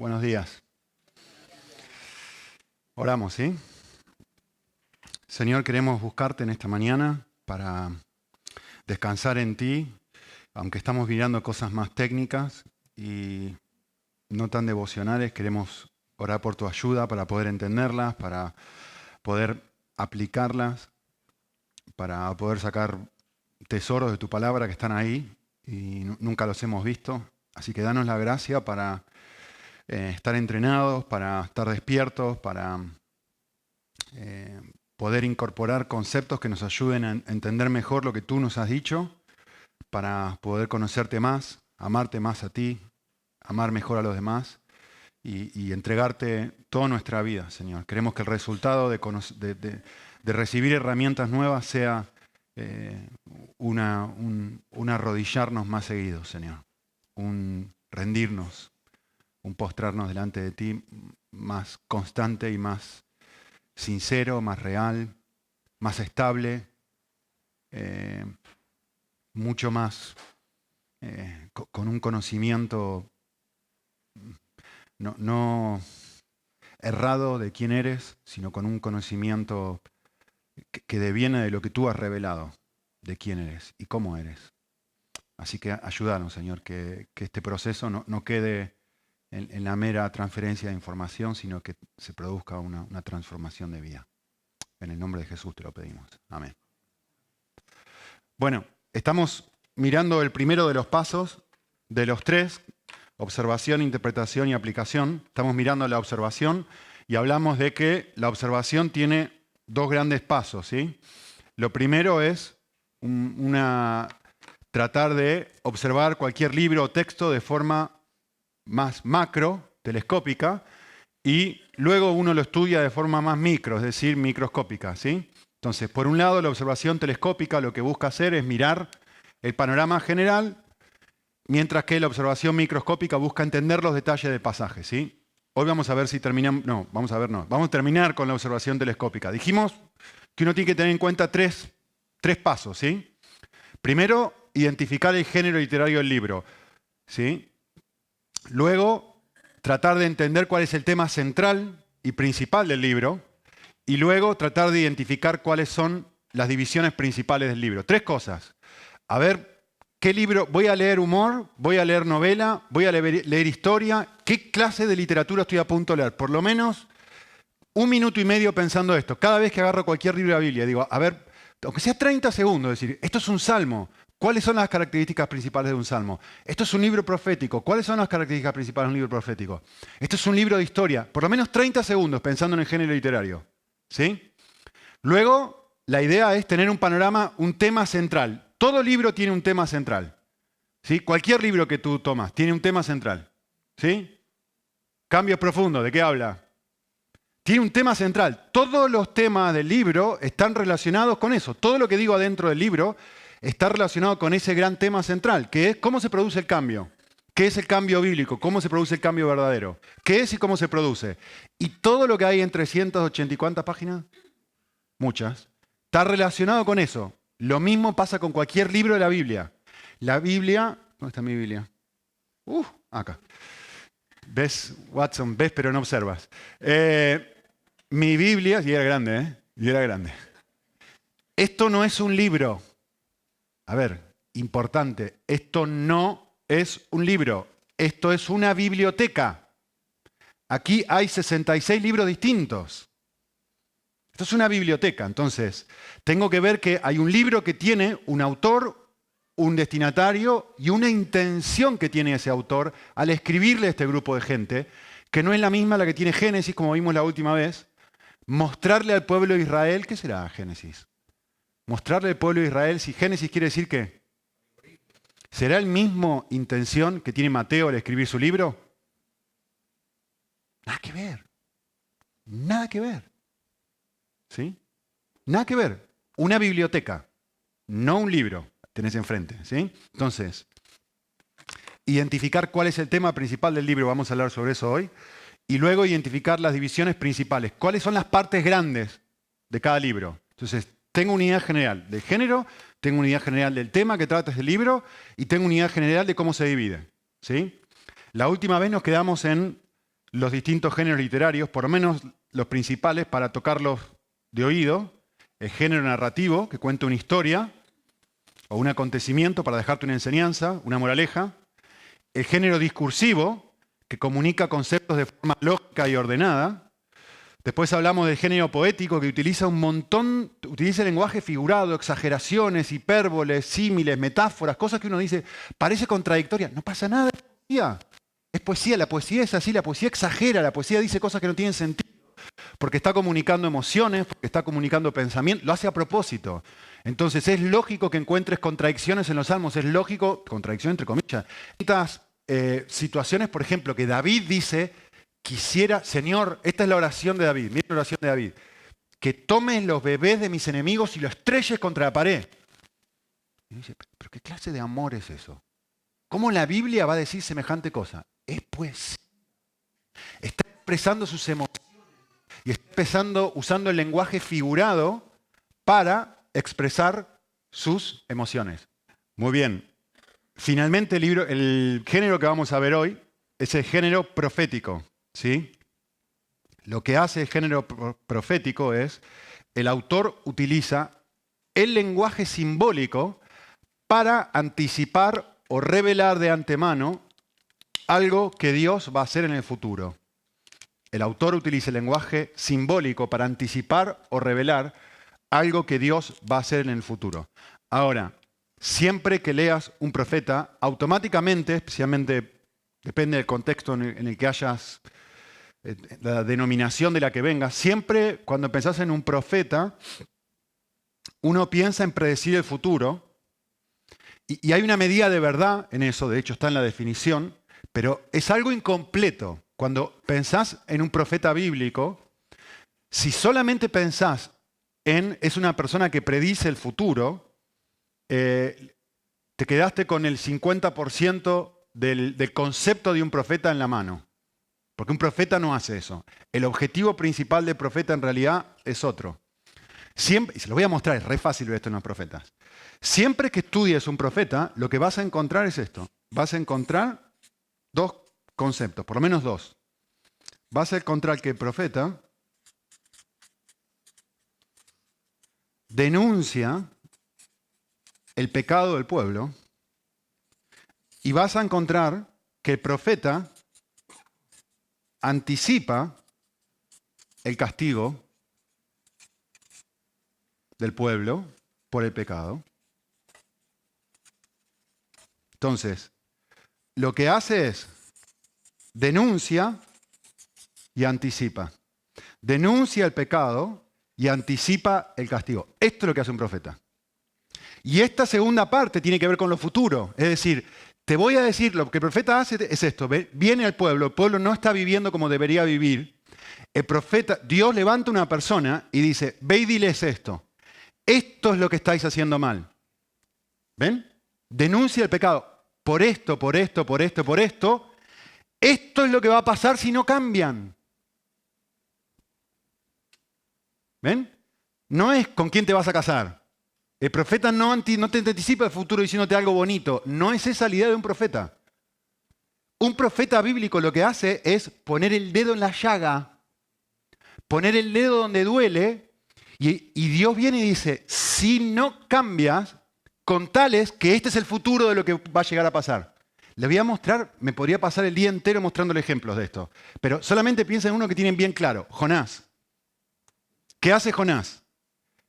Buenos días. Oramos, ¿sí? Señor, queremos buscarte en esta mañana para descansar en ti, aunque estamos mirando cosas más técnicas y no tan devocionales. Queremos orar por tu ayuda para poder entenderlas, para poder aplicarlas, para poder sacar tesoros de tu palabra que están ahí y nunca los hemos visto. Así que danos la gracia para estar entrenados, para estar despiertos, para poder incorporar conceptos que nos ayuden a entender mejor lo que tú nos has dicho, para poder conocerte más, amarte más a ti, amar mejor a los demás y entregarte toda nuestra vida, Señor. Queremos que el resultado de recibir herramientas nuevas sea un arrodillarnos más seguido, Señor, un rendirnos, un postrarnos delante de ti más constante y más sincero, más real, más estable, mucho más con un conocimiento no errado de quién eres, sino con un conocimiento que deviene de lo que tú has revelado, de quién eres y cómo eres. Así que ayúdanos, Señor, que este proceso no quede en la mera transferencia de información, sino que se produzca una transformación de vida. En el nombre de Jesús te lo pedimos. Amén. Bueno, estamos mirando el primero de los pasos de los tres: observación, interpretación y aplicación. Estamos mirando la observación y hablamos de que la observación tiene dos grandes pasos, ¿sí? Lo primero es tratar de observar cualquier libro o texto de forma más macro, telescópica, y luego uno lo estudia de forma más micro, es decir, microscópica, ¿sí? Entonces, por un lado, la observación telescópica lo que busca hacer es mirar el panorama general, mientras que la observación microscópica busca entender los detalles del pasaje, ¿sí? Hoy vamos a ver si terminamos... Vamos a terminar con la observación telescópica. Dijimos que uno tiene que tener en cuenta tres pasos, ¿sí? Primero, identificar el género literario del libro, ¿sí? Luego, tratar de entender cuál es el tema central y principal del libro. Y luego, tratar de identificar cuáles son las divisiones principales del libro. Tres cosas. A ver, ¿qué libro? ¿Voy a leer humor? ¿Voy a leer novela? ¿Voy a leer historia? ¿Qué clase de literatura estoy a punto de leer? Por lo menos 1 minuto y medio pensando esto. Cada vez que agarro cualquier libro de la Biblia, digo, a ver, aunque sea 30 segundos, decir, esto es un salmo. ¿Cuáles son las características principales de un salmo? Esto es un libro profético. ¿Cuáles son las características principales de un libro profético? Esto es un libro de historia. Por lo menos 30 segundos pensando en el género literario. ¿Sí? Luego, la idea es tener un panorama, un tema central. Todo libro tiene un tema central. ¿Sí? Cualquier libro que tú tomas tiene un tema central. ¿Sí? Cambio profundo, ¿de qué habla? Tiene un tema central. Todos los temas del libro están relacionados con eso. Todo lo que digo adentro del libro está relacionado con ese gran tema central, que es cómo se produce el cambio. ¿Qué es el cambio bíblico? ¿Cómo se produce el cambio verdadero? ¿Qué es y cómo se produce? Y todo lo que hay en 380 y ¿cuántas páginas? Muchas. Está relacionado con eso. Lo mismo pasa con cualquier libro de la Biblia. La Biblia... ¿Dónde está mi Biblia? Acá. ¿Ves, Watson? ¿Ves pero no observas? Mi Biblia... Y era grande, ¿eh? Y era grande. Esto no es un libro. A ver, importante. Esto no es un libro. Esto es una biblioteca. Aquí hay 66 libros distintos. Esto es una biblioteca. Entonces, tengo que ver que hay un libro que tiene un autor, un destinatario y una intención que tiene ese autor al escribirle a este grupo de gente, que no es la misma la que tiene Génesis, como vimos la última vez. Mostrarle al pueblo de Israel, ¿qué será Génesis? Mostrarle al pueblo de Israel, si Génesis quiere decir ¿qué? ¿Será el mismo intención que tiene Mateo al escribir su libro? Nada que ver. Nada que ver. ¿Sí? Nada que ver. Una biblioteca, no un libro, tenés enfrente. ¿Sí? Entonces, identificar cuál es el tema principal del libro, vamos a hablar sobre eso hoy, y luego identificar las divisiones principales. ¿Cuáles son las partes grandes de cada libro? Entonces, tengo una idea general del género, tengo una idea general del tema que trata este libro y tengo una idea general de cómo se divide. ¿Sí? La última vez nos quedamos en los distintos géneros literarios, por lo menos los principales, para tocarlos de oído. El género narrativo, que cuenta una historia o un acontecimiento para dejarte una enseñanza, una moraleja. El género discursivo, que comunica conceptos de forma lógica y ordenada. Después hablamos del género poético, que utiliza utiliza lenguaje figurado, exageraciones, hipérboles, símiles, metáforas, cosas que uno dice, parece contradictoria. No pasa nada, es poesía. Es poesía, la poesía es así, la poesía exagera, la poesía dice cosas que no tienen sentido, porque está comunicando emociones, porque está comunicando pensamientos, lo hace a propósito. Entonces es lógico que encuentres contradicciones en los salmos, es lógico, contradicción entre comillas. Estas situaciones, por ejemplo, que David dice, quisiera, Señor, esta es la oración de David, mira la oración de David, que tomes los bebés de mis enemigos y los estrelles contra la pared. Y dice, pero ¿qué clase de amor es eso? ¿Cómo la Biblia va a decir semejante cosa? Es poesía. Está expresando sus emociones y está usando el lenguaje figurado para expresar sus emociones. Muy bien. Finalmente el género que vamos a ver hoy es el género profético. ¿Sí? Lo que hace el género profético es, el autor utiliza el lenguaje simbólico para anticipar o revelar de antemano algo que Dios va a hacer en el futuro. El autor utiliza el lenguaje simbólico para anticipar o revelar algo que Dios va a hacer en el futuro. Ahora, siempre que leas un profeta, automáticamente, especialmente depende del contexto en el que hayas, la denominación de la que venga, siempre cuando pensás en un profeta, uno piensa en predecir el futuro, y hay una medida de verdad en eso, de hecho está en la definición, pero es algo incompleto. Cuando pensás en un profeta bíblico, si solamente pensás es una persona que predice el futuro, te quedaste con el 50% del concepto de un profeta en la mano. Porque un profeta no hace eso. El objetivo principal del profeta en realidad es otro. Siempre, y se lo voy a mostrar, es re fácil ver esto en los profetas. Siempre que estudies un profeta, lo que vas a encontrar es esto. Vas a encontrar dos conceptos, por lo menos dos. Vas a encontrar que el profeta denuncia el pecado del pueblo y vas a encontrar que el profeta anticipa el castigo del pueblo por el pecado. Entonces, lo que hace es denuncia y anticipa. Denuncia el pecado y anticipa el castigo. Esto es lo que hace un profeta. Y esta segunda parte tiene que ver con lo futuro. Es decir, te voy a decir, lo que el profeta hace es esto. Viene al pueblo, el pueblo no está viviendo como debería vivir. El profeta, Dios levanta una persona y dice, ve y diles esto. Esto es lo que estáis haciendo mal. ¿Ven? Denuncia el pecado. Por esto, por esto, por esto, por esto. Esto es lo que va a pasar si no cambian. ¿Ven? No es con quién te vas a casar. El profeta no te anticipa el futuro diciéndote algo bonito. No es esa la idea de un profeta. Un profeta bíblico lo que hace es poner el dedo en la llaga, poner el dedo donde duele, y Dios viene y dice, si no cambias, con tales que este es el futuro de lo que va a llegar a pasar. Les voy a mostrar, me podría pasar el día entero mostrándole ejemplos de esto, pero solamente piensa en uno que tienen bien claro, Jonás. ¿Qué hace Jonás?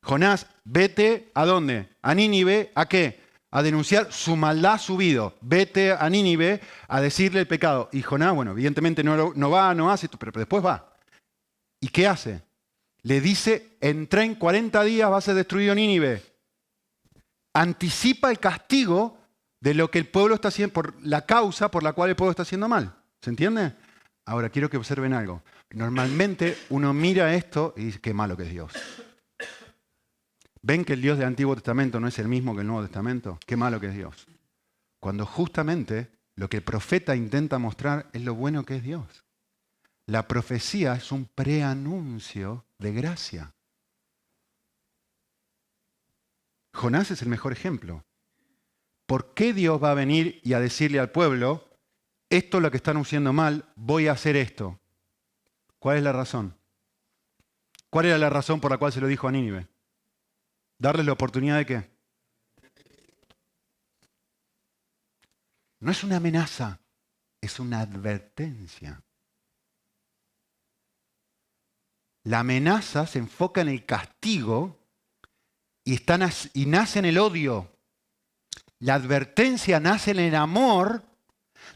Jonás, vete ¿a dónde? A Nínive, ¿a qué? A denunciar su maldad subido. Vete a Nínive a decirle el pecado. Y Jonás, bueno, evidentemente no hace esto, pero después va. ¿Y qué hace? Le dice, en 40 días va a ser destruido Nínive. Anticipa el castigo de lo que el pueblo está haciendo, por la causa por la cual el pueblo está haciendo mal. ¿Se entiende? Ahora, quiero que observen algo. Normalmente uno mira esto y dice, qué malo que es Dios. ¿Ven que el Dios del Antiguo Testamento no es el mismo que el Nuevo Testamento? Qué malo que es Dios. Cuando justamente lo que el profeta intenta mostrar es lo bueno que es Dios. La profecía es un preanuncio de gracia. Jonás es el mejor ejemplo. ¿Por qué Dios va a venir y a decirle al pueblo, esto es lo que están haciendo mal, voy a hacer esto? ¿Cuál es la razón? ¿Cuál era la razón por la cual se lo dijo a Nínive? ¿Darles la oportunidad de qué? No es una amenaza, es una advertencia. La amenaza se enfoca en el castigo y nace en el odio. La advertencia nace en el amor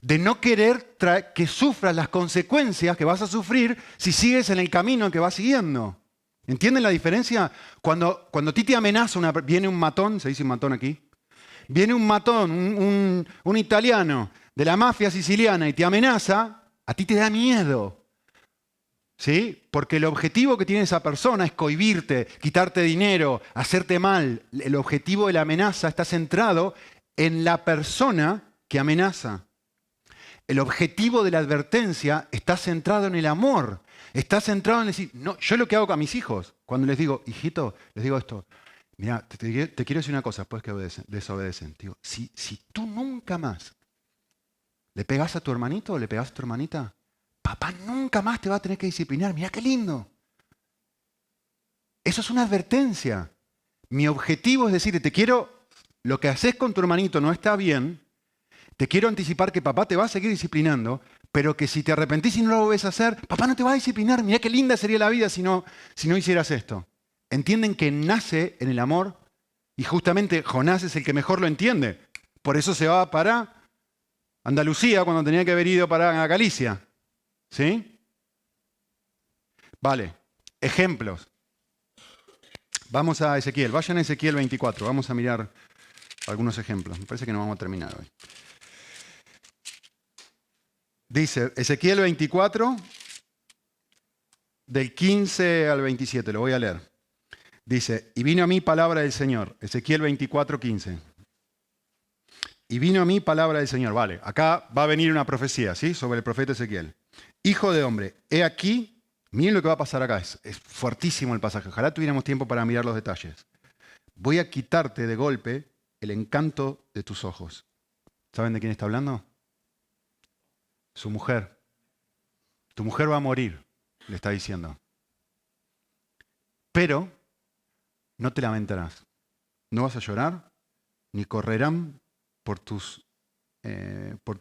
de no querer que sufras las consecuencias que vas a sufrir si sigues en el camino que vas siguiendo. ¿Entienden la diferencia? Cuando a ti te amenaza, viene un matón, se dice un matón aquí, viene un matón, un italiano de la mafia siciliana y te amenaza, a ti te da miedo. ¿Sí? Porque el objetivo que tiene esa persona es cohibirte, quitarte dinero, hacerte mal. El objetivo de la amenaza está centrado en la persona que amenaza. El objetivo de la advertencia está centrado en el amor. Está centrado en decir, no, yo lo que hago con mis hijos, cuando les digo, hijito, les digo esto, mira, te quiero decir una cosa, después que desobedecen. Digo, si tú nunca más le pegas a tu hermanito o le pegas a tu hermanita, papá nunca más te va a tener que disciplinar. Mira qué lindo. Eso es una advertencia. Mi objetivo es decirte, lo que haces con tu hermanito no está bien, te quiero anticipar que papá te va a seguir disciplinando, pero que si te arrepentís y no lo volvés a hacer, papá no te va a disciplinar. Mira qué linda sería la vida si no hicieras esto. ¿Entienden que nace en el amor? Y justamente Jonás es el que mejor lo entiende. Por eso se va para Andalucía cuando tenía que haber ido para Galicia. ¿Sí? Vale. Ejemplos. Vamos a Ezequiel. Vayan a Ezequiel 24. Vamos a mirar algunos ejemplos. Me parece que no vamos a terminar hoy. Dice Ezequiel 24, del 15 al 27. Lo voy a leer. Dice, y vino a mí palabra del Señor. Ezequiel 24, 15. Y vino a mí palabra del Señor. Vale, acá va a venir una profecía, ¿sí? Sobre el profeta Ezequiel. Hijo de hombre, he aquí, miren lo que va a pasar acá. Es fuertísimo el pasaje. Ojalá tuviéramos tiempo para mirar los detalles. Voy a quitarte de golpe el encanto de tus ojos. ¿Saben de quién está hablando? Su mujer. Tu mujer va a morir, le está diciendo. Pero no te lamentarás. No vas a llorar, ni correrán por tu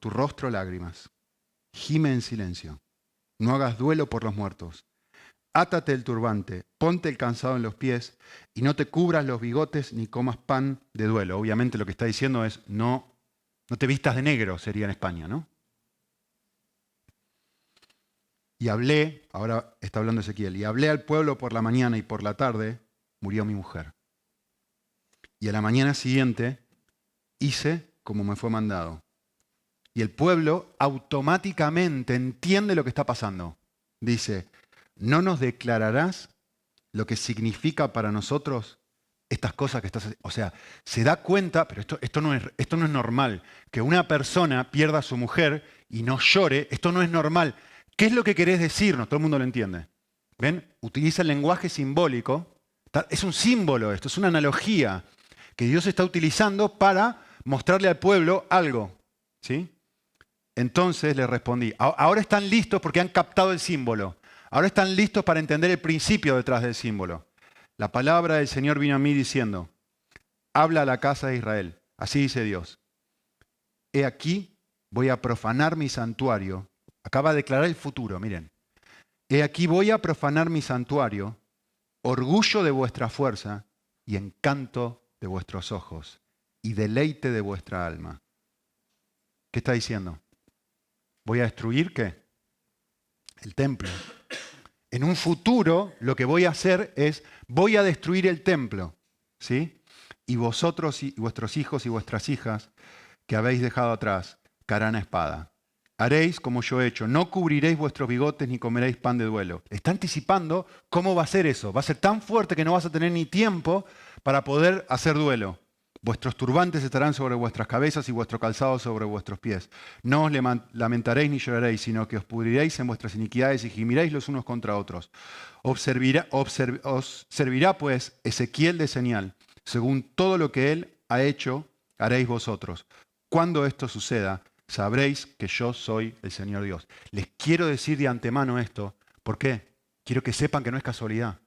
rostro lágrimas. Gime en silencio. No hagas duelo por los muertos. Átate el turbante, ponte el calzado en los pies y no te cubras los bigotes ni comas pan de duelo. Obviamente lo que está diciendo es no te vistas de negro, sería en España, ¿no? Y hablé, ahora está hablando Ezequiel, y hablé al pueblo por la mañana y por la tarde murió mi mujer. Y a la mañana siguiente hice como me fue mandado. Y el pueblo automáticamente entiende lo que está pasando. Dice, ¿no nos declararás lo que significa para nosotros estas cosas que estás haciendo? O sea, se da cuenta, pero esto no es normal, que una persona pierda a su mujer y no llore, esto no es normal. ¿Qué es lo que querés decirnos? Todo el mundo lo entiende. ¿Ven? Utiliza el lenguaje simbólico. Es un símbolo esto, es una analogía que Dios está utilizando para mostrarle al pueblo algo. ¿Sí? Entonces le respondí, ahora están listos porque han captado el símbolo. Ahora están listos para entender el principio detrás del símbolo. La palabra del Señor vino a mí diciendo, habla a la casa de Israel. Así dice Dios. He aquí, voy a profanar mi santuario. Acaba de declarar el futuro, miren. He aquí voy a profanar mi santuario, orgullo de vuestra fuerza y encanto de vuestros ojos y deleite de vuestra alma. ¿Qué está diciendo? ¿Voy a destruir qué? El templo. En un futuro lo que voy a hacer es, voy a destruir el templo, ¿sí? Y vosotros y vuestros hijos y vuestras hijas que habéis dejado atrás, caerán a espada. Haréis como yo he hecho, no cubriréis vuestros bigotes ni comeréis pan de duelo. Está anticipando cómo va a ser eso. Va a ser tan fuerte que no vas a tener ni tiempo para poder hacer duelo. Vuestros turbantes estarán sobre vuestras cabezas y vuestro calzado sobre vuestros pies. No os lamentaréis ni lloraréis, sino que os pudriréis en vuestras iniquidades y gimiréis los unos contra otros. Os servirá pues Ezequiel de señal. Según todo lo que él ha hecho, haréis vosotros. Cuando esto suceda, sabréis que yo soy el Señor Dios. Les quiero decir de antemano esto, ¿Por qué? Quiero que sepan que no es casualidad.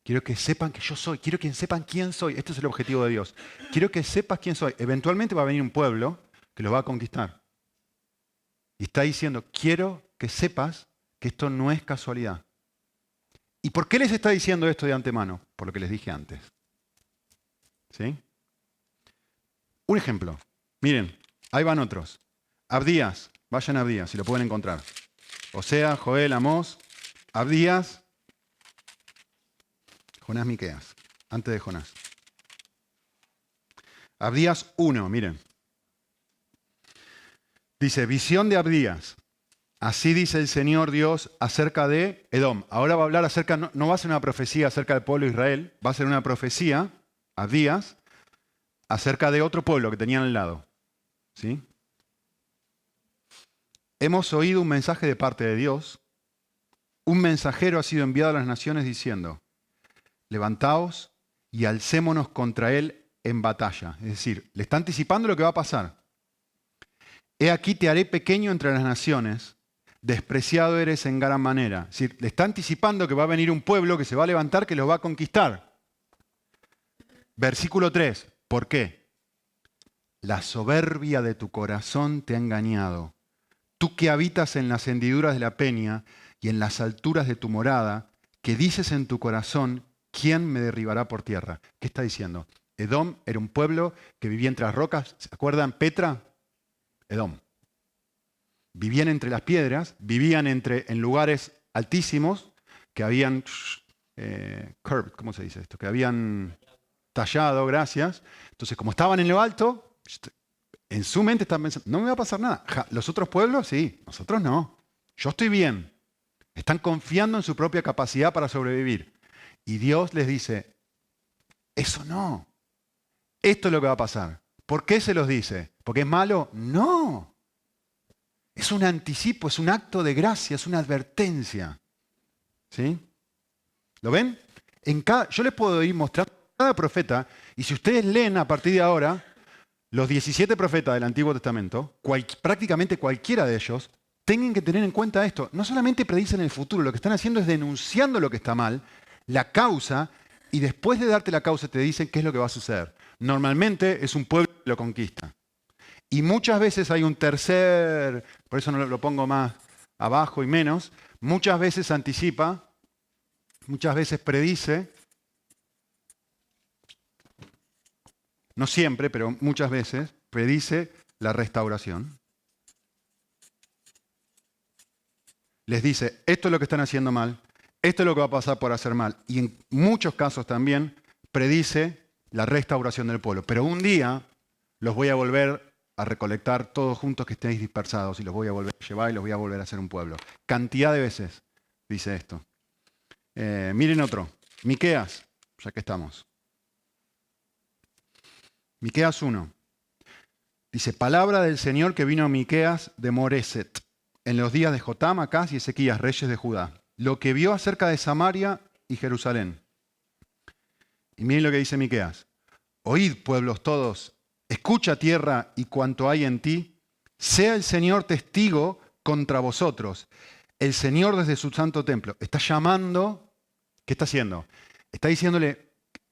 Quiero que sepan que yo soy. Quiero que sepan quién soy. Este es el objetivo de Dios. Quiero que sepas quién soy. Eventualmente va a venir un pueblo que los va a conquistar. Y está diciendo, quiero que sepas que esto no es casualidad. ¿Y por qué les está diciendo esto de antemano? Por lo que les dije antes. ¿Sí? Un ejemplo. Miren, ahí van otros. Abdías. Vayan a Abdías, si lo pueden encontrar. Osea, Joel, Amós, Abdías, Jonás, Miqueas. Antes de Jonás. Abdías 1, miren. Dice, visión de Abdías. Así dice el Señor Dios acerca de Edom. Ahora va a hablar acerca, no va a ser una profecía acerca del pueblo de Israel, va a ser una profecía, Abdías, acerca de otro pueblo que tenían al lado. ¿Sí? Hemos oído un mensaje de parte de Dios. Un mensajero ha sido enviado a las naciones diciendo, levantaos y alcémonos contra él en batalla. Es decir, le está anticipando lo que va a pasar. He aquí te haré pequeño entre las naciones, despreciado eres en gran manera. Es decir, le está anticipando que va a venir un pueblo que se va a levantar, que los va a conquistar. Versículo 3. ¿Por qué? La soberbia de tu corazón te ha engañado. Tú que habitas en las hendiduras de la peña y en las alturas de tu morada, que dices en tu corazón, ¿quién me derribará por tierra? ¿Qué está diciendo? Edom era un pueblo que vivía entre las rocas. ¿Se acuerdan? Petra, Edom. Vivían entre las piedras, vivían en lugares altísimos que habían curved, ¿cómo se dice esto? Que habían tallado, gracias. Entonces, como estaban en lo alto, en su mente están pensando, no me va a pasar nada. Los otros pueblos, sí, nosotros no. Yo estoy bien. Están confiando en su propia capacidad para sobrevivir. Y Dios les dice, eso no. Esto es lo que va a pasar. ¿Por qué se los dice? ¿Porque es malo? No. Es un anticipo, es un acto de gracia, es una advertencia. ¿Sí? ¿Lo ven? Yo les puedo ir mostrando cada profeta, y si ustedes leen a partir de ahora, los 17 profetas del Antiguo Testamento, prácticamente cualquiera de ellos, tienen que tener en cuenta esto. No solamente predicen el futuro, lo que están haciendo es denunciando lo que está mal, la causa, y después de darte la causa te dicen qué es lo que va a suceder. Normalmente es un pueblo que lo conquista. Y muchas veces hay un tercer, por eso no lo pongo más abajo y menos, muchas veces anticipa, muchas veces predice, no siempre, pero muchas veces predice la restauración. Les dice, esto es lo que están haciendo mal, esto es lo que va a pasar por hacer mal. Y en muchos casos también predice la restauración del pueblo. Pero un día los voy a volver a recolectar todos juntos que estéis dispersados y los voy a volver a llevar y los voy a volver a hacer un pueblo. Cantidad de veces dice esto. Miren otro, Miqueas, ya que estamos. Miqueas 1. Dice, palabra del Señor que vino a Miqueas de Moreset, en los días de Jotam, Acaz y Ezequías, reyes de Judá, lo que vio acerca de Samaria y Jerusalén. Y miren lo que dice Miqueas. Oíd, pueblos todos, escucha tierra y cuanto hay en ti, sea el Señor testigo contra vosotros, el Señor desde su santo templo. Está llamando, ¿qué está haciendo? Está diciéndole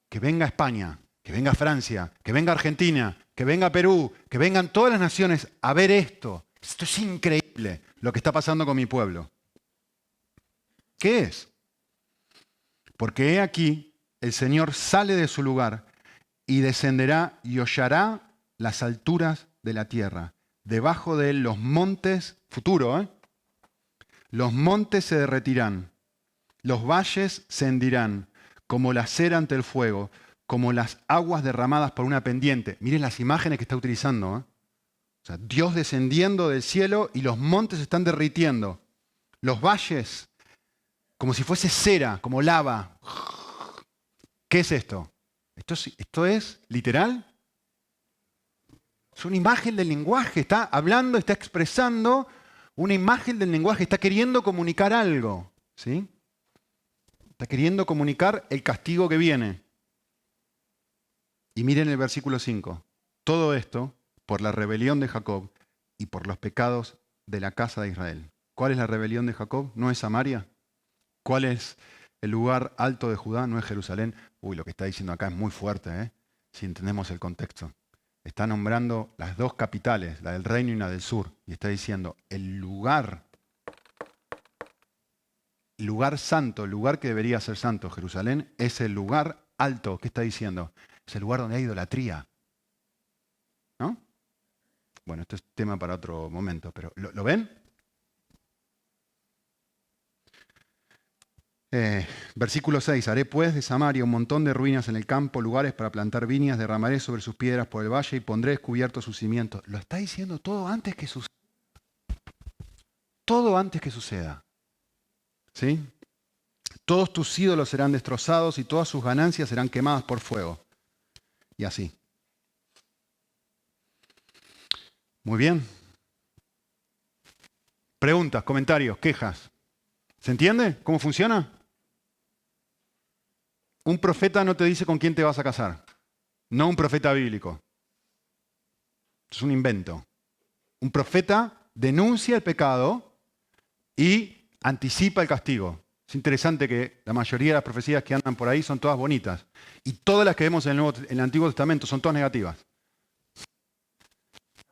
que venga a España, que venga a Francia, que venga a Argentina, que venga a Perú, que vengan todas las naciones a ver esto. Esto es increíble lo que está pasando con mi pueblo. ¿Qué es? Porque he aquí, el Señor sale de su lugar y descenderá y hollará las alturas de la tierra. Debajo de él los montes, futuro, los montes se derretirán, los valles se hendirán, como la cera ante el fuego, como las aguas derramadas por una pendiente. Miren las imágenes que está utilizando. O sea, Dios descendiendo del cielo y los montes se están derritiendo. Los valles, como si fuese cera, como lava. ¿Qué es esto? ¿Esto es literal? Es una imagen del lenguaje. Está hablando, está expresando una imagen del lenguaje. Está queriendo comunicar algo. ¿Sí? Está queriendo comunicar el castigo que viene. Y miren el versículo 5. Todo esto por la rebelión de Jacob y por los pecados de la casa de Israel. ¿Cuál es la rebelión de Jacob? ¿No es Samaria? ¿Cuál es el lugar alto de Judá? ¿No es Jerusalén? Uy, lo que está diciendo acá es muy fuerte, si entendemos el contexto. Está nombrando las dos capitales, la del reino y la del sur. Y está diciendo, el lugar santo, el lugar que debería ser santo, Jerusalén, es el lugar alto. ¿Qué está diciendo? Es el lugar donde hay idolatría. ¿No? Bueno, esto es tema para otro momento, pero ¿lo ven? Versículo 6. Haré pues de Samaria un montón de ruinas en el campo, lugares para plantar viñas, derramaré sobre sus piedras por el valle y pondré descubiertos sus cimientos. Lo está diciendo todo antes que suceda. Todo antes que suceda. ¿Sí? Todos tus ídolos serán destrozados y todas sus ganancias serán quemadas por fuego. Y así. Muy bien. Preguntas, comentarios, quejas. ¿Se entiende cómo funciona? Un profeta no te dice con quién te vas a casar. No un profeta bíblico. Es un invento. Un profeta denuncia el pecado y anticipa el castigo. Es interesante que la mayoría de las profecías que andan por ahí son todas bonitas. Y todas las que vemos en el Antiguo Testamento son todas negativas.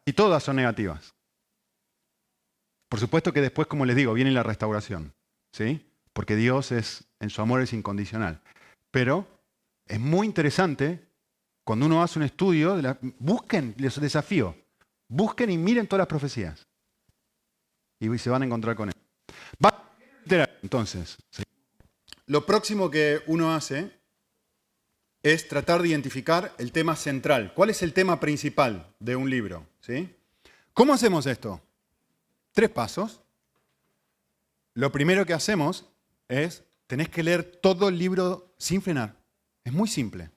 Y todas son negativas. Por supuesto que después, como les digo, viene la restauración. ¿Sí? Porque Dios en su amor es incondicional. Pero es muy interesante cuando uno hace un estudio, busquen, les desafío, busquen y miren todas las profecías. Y se van a encontrar con él. Entonces, ¿sí? Lo próximo que uno hace es tratar de identificar el tema central. ¿Cuál es el tema principal de un libro? ¿Sí? ¿Cómo hacemos esto? 3 pasos. Lo primero que hacemos es, tenés que leer todo el libro sin frenar. Es muy simple.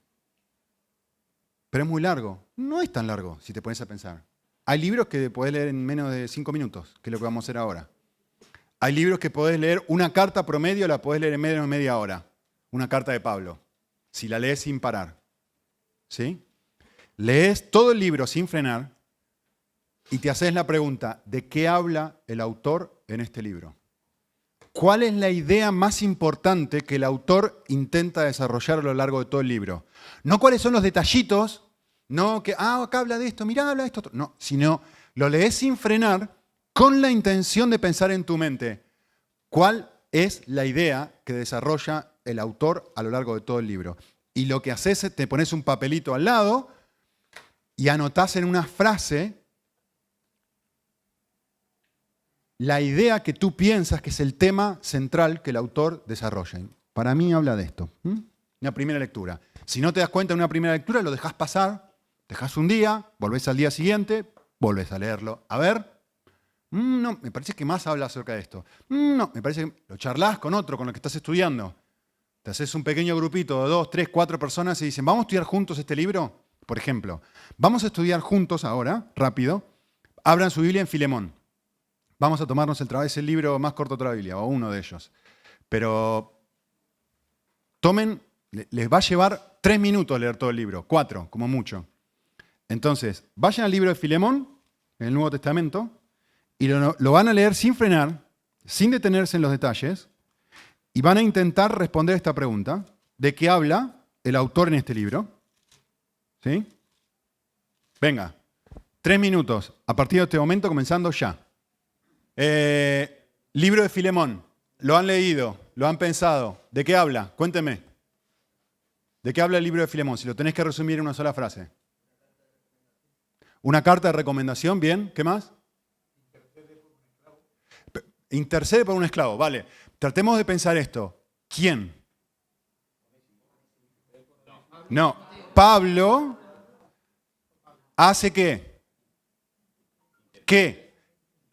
Pero es muy largo. No es tan largo, si te pones a pensar. Hay libros que podés leer en menos de 5 minutos, que es lo que vamos a hacer ahora. Hay libros que podés leer, una carta promedio la podés leer en menos de media hora. Una carta de Pablo, si la lees sin parar. ¿Sí? Lees todo el libro sin frenar y te haces la pregunta, ¿de qué habla el autor en este libro? ¿Cuál es la idea más importante que el autor intenta desarrollar a lo largo de todo el libro? No cuáles son los detallitos, no que, acá habla de esto, mirá, habla de esto. No, sino lo lees sin frenar con la intención de pensar en tu mente. ¿Cuál es la idea que desarrolla el autor a lo largo de todo el libro? Y lo que haces es te pones un papelito al lado y anotás en una frase la idea que tú piensas que es el tema central que el autor desarrolla. Para mí habla de esto. Una primera lectura. Si no te das cuenta en una primera lectura, lo dejás pasar, dejás un día, volvés al día siguiente, volvés a leerlo. A ver, no, me parece que más habla acerca de esto. No, me parece que lo charlás con otro, con el que estás estudiando. Te haces un pequeño grupito de 2, 3, 4 personas y dicen, ¿vamos a estudiar juntos este libro? Por ejemplo, vamos a estudiar juntos ahora, rápido. Abran su Biblia en Filemón. Vamos a tomarnos el trabajo, es el libro más corto de la Biblia, o uno de ellos. Pero les va a llevar 3 minutos leer todo el libro, 4, como mucho. Entonces, vayan al libro de Filemón, en el Nuevo Testamento, y lo van a leer sin frenar, sin detenerse en los detalles, y van a intentar responder esta pregunta, ¿de qué habla el autor en este libro? ¿Sí? Venga, 3 minutos, a partir de este momento, comenzando ya. Libro de Filemón, ¿lo han leído? ¿Lo han pensado? ¿De qué habla? Cuénteme. ¿De qué habla el libro de Filemón? Si lo tenés que resumir en una sola frase. Una carta de recomendación, bien. ¿Qué más? Intercede por un esclavo, vale. Tratemos de pensar esto. ¿Quién? No. Pablo hace qué? ¿Qué?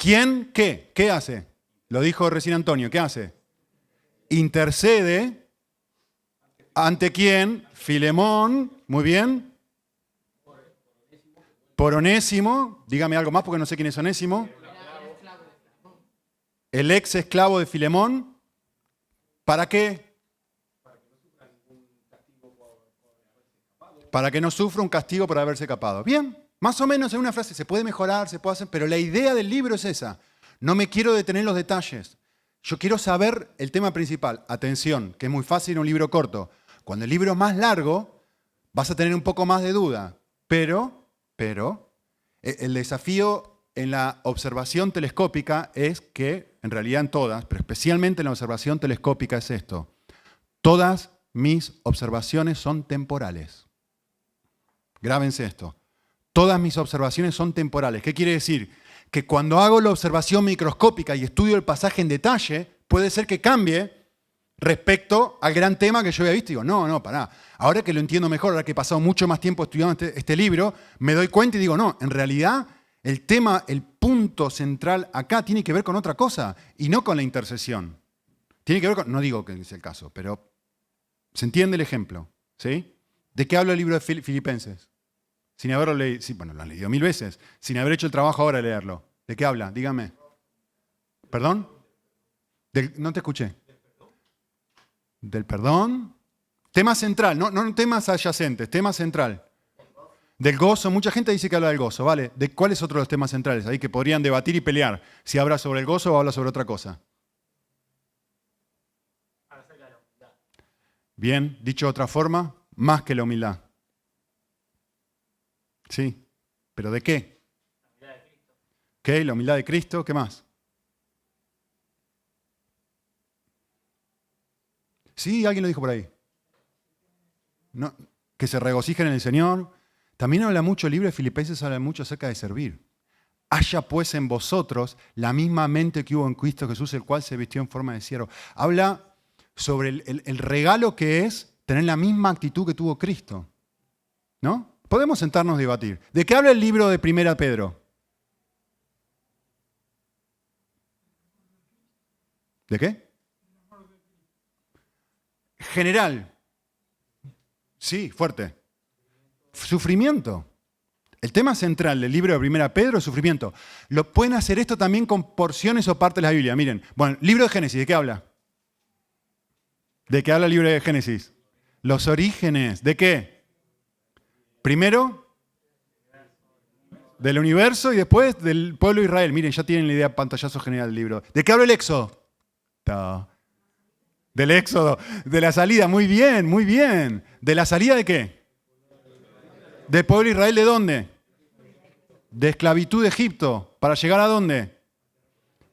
¿Quién qué? ¿Qué hace? Lo dijo recién Antonio. ¿Qué hace? Intercede. ¿Ante quién? Filemón. Muy bien. Por Onésimo. Dígame algo más porque no sé quién es Onésimo. El ex esclavo de Filemón. ¿Para qué? Para que no sufra un castigo por haberse escapado. Bien. Más o menos en una frase, se puede mejorar, se puede hacer, pero la idea del libro es esa. No me quiero detener en los detalles. Yo quiero saber el tema principal. Atención, que es muy fácil en un libro corto. Cuando el libro es más largo, vas a tener un poco más de duda. Pero, el desafío en la observación telescópica es que, en realidad en todas, pero especialmente en la observación telescópica es esto. Todas mis observaciones son temporales. Grábense esto. Todas mis observaciones son temporales. ¿Qué quiere decir? Que cuando hago la observación microscópica y estudio el pasaje en detalle, puede ser que cambie respecto al gran tema que yo había visto. Y digo, no, pará. Ahora que lo entiendo mejor, ahora que he pasado mucho más tiempo estudiando este libro, me doy cuenta y digo, no, en realidad el tema, el punto central acá tiene que ver con otra cosa y no con la intercesión. Tiene que ver con, no digo que es el caso, pero se entiende el ejemplo, ¿sí? ¿De qué habla el libro de Filipenses? Sin haberlo leído, sí, bueno, lo han leído 1000 veces, sin haber hecho el trabajo ahora de leerlo. ¿De qué habla? Dígame. ¿Perdón? No te escuché. ¿Del perdón? Tema central, no temas adyacentes, tema central. Del gozo, mucha gente dice que habla del gozo, ¿vale? ¿De cuáles otros los temas centrales ahí que podrían debatir y pelear? Si habla sobre el gozo o habla sobre otra cosa. Bien, dicho de otra forma, más que la humildad. Sí, ¿pero de qué? La humildad de Cristo. ¿Qué? La humildad de Cristo, ¿qué más? Sí, alguien lo dijo por ahí. No, que se regocijen en el Señor. También habla mucho, el libro de Filipenses habla mucho acerca de servir. Haya pues en vosotros la misma mente que hubo en Cristo Jesús, el cual se vistió en forma de siervo. Habla sobre el regalo que es tener la misma actitud que tuvo Cristo. ¿No? Podemos sentarnos a debatir. ¿De qué habla el libro de 1 Pedro? ¿De qué? General. Sí, fuerte. Sufrimiento. El tema central del libro de 1 Pedro es sufrimiento. Lo pueden hacer esto también con porciones o partes de la Biblia. Miren, bueno, libro de Génesis, ¿de qué habla? ¿De qué habla el libro de Génesis? Los orígenes. ¿De qué? Primero, del universo y después del pueblo de Israel. Miren, ya tienen la idea, pantallazo general del libro. ¿De qué habla el Éxodo? Del Éxodo, de la salida. Muy bien, muy bien. ¿De la salida de qué? ¿Del pueblo de Israel de dónde? De esclavitud de Egipto. ¿Para llegar a dónde?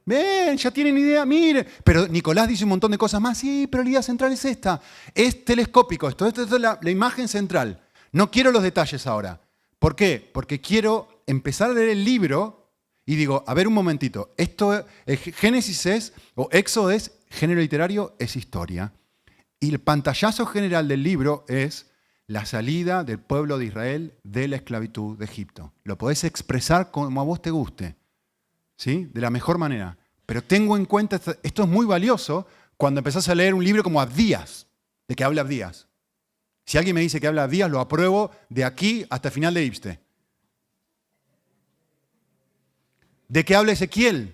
Ven, ya tienen idea, mire. Pero Nicolás dice un montón de cosas más. Sí, pero la idea central es esta. Es telescópico esto. Esta es la imagen central. No quiero los detalles ahora. ¿Por qué? Porque quiero empezar a leer el libro y digo, a ver un momentito. Esto, Génesis es, o Éxodo es, género literario es historia. Y el pantallazo general del libro es la salida del pueblo de Israel de la esclavitud de Egipto. Lo podés expresar como a vos te guste, ¿sí? De la mejor manera. Pero tengo en cuenta, esto es muy valioso cuando empezás a leer un libro como Abdías, de que habla Abdías. Si alguien me dice que habla Abdías, lo apruebo de aquí hasta el final de Ibste. ¿De qué habla Ezequiel?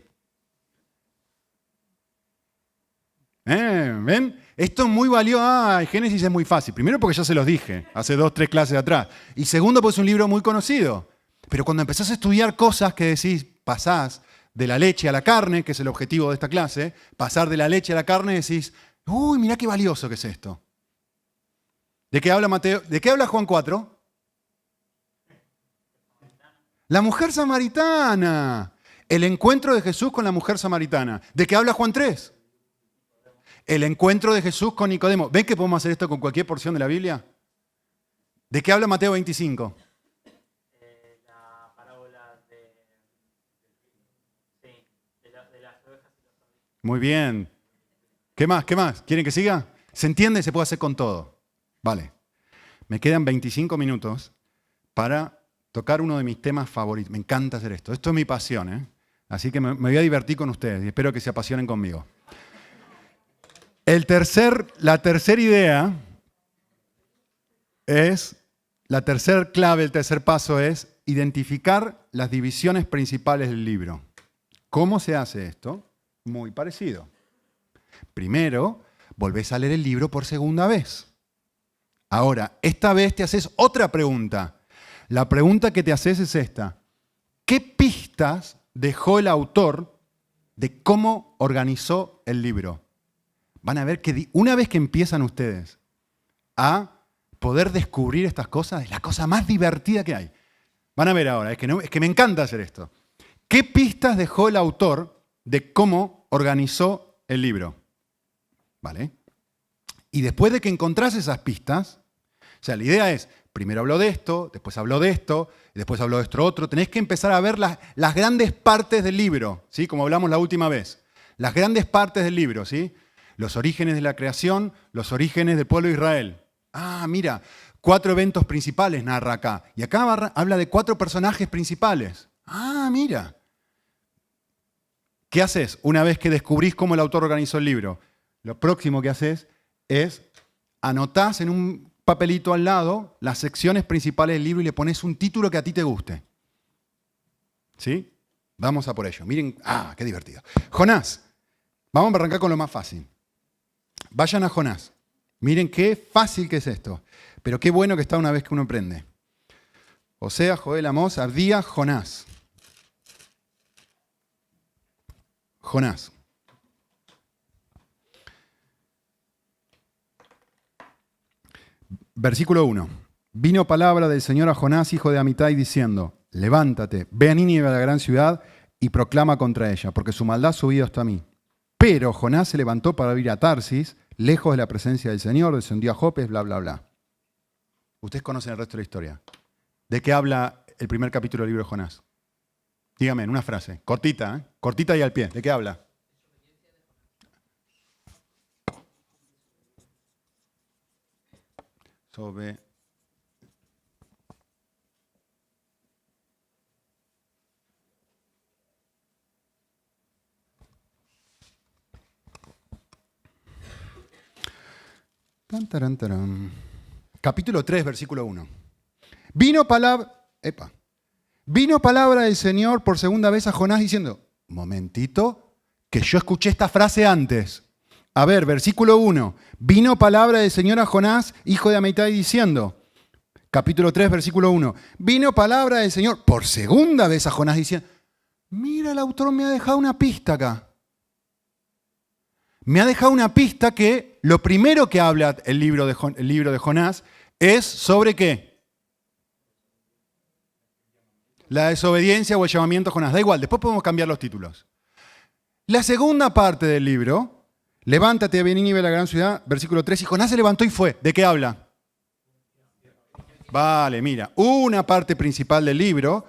¿Ven? Esto es muy valioso. Génesis es muy fácil. Primero porque ya se los dije hace 2, 3 clases atrás. Y segundo porque es un libro muy conocido. Pero cuando empezás a estudiar cosas que decís, pasás de la leche a la carne, que es el objetivo de esta clase, pasar de la leche a la carne, decís, uy, mirá qué valioso que es esto. ¿De qué habla Mateo? ¿De qué habla Juan 4? La mujer samaritana. El encuentro de Jesús con la mujer samaritana. ¿De qué habla Juan 3? El encuentro de Jesús con Nicodemo. ¿Ven que podemos hacer esto con cualquier porción de la Biblia? ¿De qué habla Mateo 25? La parábola de las ovejas y los cabritos. Muy bien. ¿Qué más? ¿Qué más? ¿Quieren que siga? ¿Se entiende? Se puede hacer con todo. Vale. Me quedan 25 minutos para tocar uno de mis temas favoritos. Me encanta hacer esto. Esto es mi pasión, ¿eh? Así que me voy a divertir con ustedes y espero que se apasionen conmigo. La tercera idea es, la tercera clave, el tercer paso es identificar las divisiones principales del libro. ¿Cómo se hace esto? Muy parecido. Primero, volvés a leer el libro por segunda vez. Ahora, esta vez te haces otra pregunta. La pregunta que te haces es esta. ¿Qué pistas dejó el autor de cómo organizó el libro. Van a ver que una vez que empiezan ustedes a poder descubrir estas cosas, es la cosa más divertida que hay. Van a ver ahora, es que me encanta hacer esto. ¿Qué pistas dejó el autor de cómo organizó el libro? ¿Vale? Y después de que encontrás esas pistas, o sea, la idea es, primero habló de esto, después habló de esto, y después habló de esto otro. Tenés que empezar a ver las grandes partes del libro, ¿sí? Como hablamos la última vez. Las grandes partes del libro, ¿sí? Los orígenes de la creación, los orígenes del pueblo de Israel. Ah, mira, 4 eventos principales narra acá. Y acá habla de 4 personajes principales. Ah, mira. ¿Qué haces una vez que descubrís cómo el autor organizó el libro? Lo próximo que haces es anotás en un papelito al lado las secciones principales del libro y le pones un título que a ti te guste. ¿Sí? Vamos a por ello. Miren, qué divertido. Jonás. Vamos a arrancar con lo más fácil. Vayan a Jonás. Miren qué fácil que es esto. Pero qué bueno que está una vez que uno aprende. Oseas, Joel, Amós, Abdías, Jonás. Jonás. Versículo 1. Vino palabra del Señor a Jonás, hijo de Amitai, diciendo, levántate, ve a Nínive, a la gran ciudad, y proclama contra ella, porque su maldad ha subido hasta mí. Pero Jonás se levantó para ir a Tarsis, lejos de la presencia del Señor, descendió a Jope, bla, bla, bla. Ustedes conocen el resto de la historia. ¿De qué habla el primer capítulo del libro de Jonás? Dígame, en una frase, cortita, ¿eh? Cortita y al pie. ¿De qué habla? Sobre... Tan, taran, taran. Capítulo 3, versículo 1. Vino palabra del Señor por segunda vez a Jonás diciendo, momentito, que yo escuché esta frase antes. A ver, versículo 1. Vino palabra del Señor a Jonás, hijo de Amitai, diciendo, capítulo 3, versículo 1. Vino palabra del Señor por segunda vez a Jonás diciendo, mira, el autor me ha dejado una pista acá. Me ha dejado una pista que lo primero que habla el libro de Jonás es sobre ¿qué? La desobediencia o el llamamiento a Jonás. Da igual, después podemos cambiar los títulos. La segunda parte del libro, levántate a Nínive, la gran ciudad, versículo 3, y Jonás se levantó y fue. ¿De qué habla? Vale, mira, una parte principal del libro,